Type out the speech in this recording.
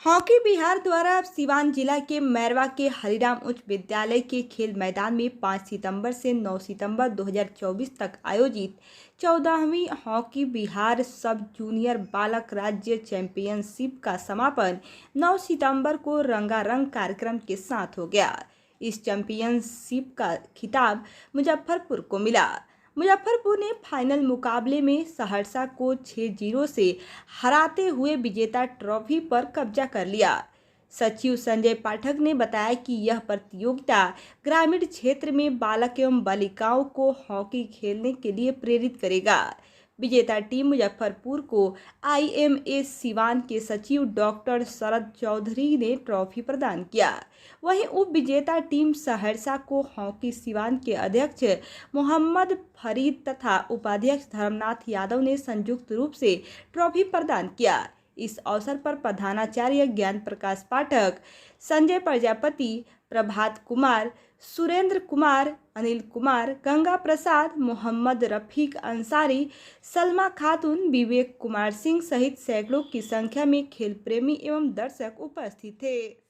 Hockey Bihar द्वारा सिवान जिला के मैरवा के हरिराम उच्च विद्यालय के खेल मैदान में 5 सितंबर से 9 सितंबर 2024 तक आयोजित 14वीं हॉकी बिहार सब जूनियर बालक राज्य चैंपियनशिप का समापन 9 सितंबर को रंगारंग कार्यक्रम के साथ हो गया। इस चैंपियनशिप का खिताब मुजफ्फरपुर को मिला। मुजफ्फरपुर ने फाइनल मुकाबले में सहरसा को 6-0 से हराते हुए विजेता ट्रॉफी पर कब्जा कर लिया। सचिव संजय पाठक ने बताया कि यह प्रतियोगिता ग्रामीण क्षेत्र में बालक एवं बालिकाओं को हॉकी खेलने के लिए प्रेरित करेगा। विजेता टीम मुजफ्फरपुर को IMA सिवान के सचिव डॉक्टर शरद चौधरी ने ट्रॉफी प्रदान किया। वहीं उप विजेता टीम सहरसा को हॉकी सिवान के अध्यक्ष मोहम्मद फरीद तथा उपाध्यक्ष धर्मनाथ यादव ने संयुक्त रूप से ट्रॉफी प्रदान किया। इस अवसर पर प्रधानाचार्य ज्ञान प्रकाश पाठक, संजय प्रजापति, प्रभात कुमार, सुरेंद्र कुमार, अनिल कुमार, गंगा प्रसाद, मोहम्मद रफीक अंसारी, सलमा खातून, विवेक कुमार सिंह सहित सैकड़ों की संख्या में खेल प्रेमी एवं दर्शक उपस्थित थे।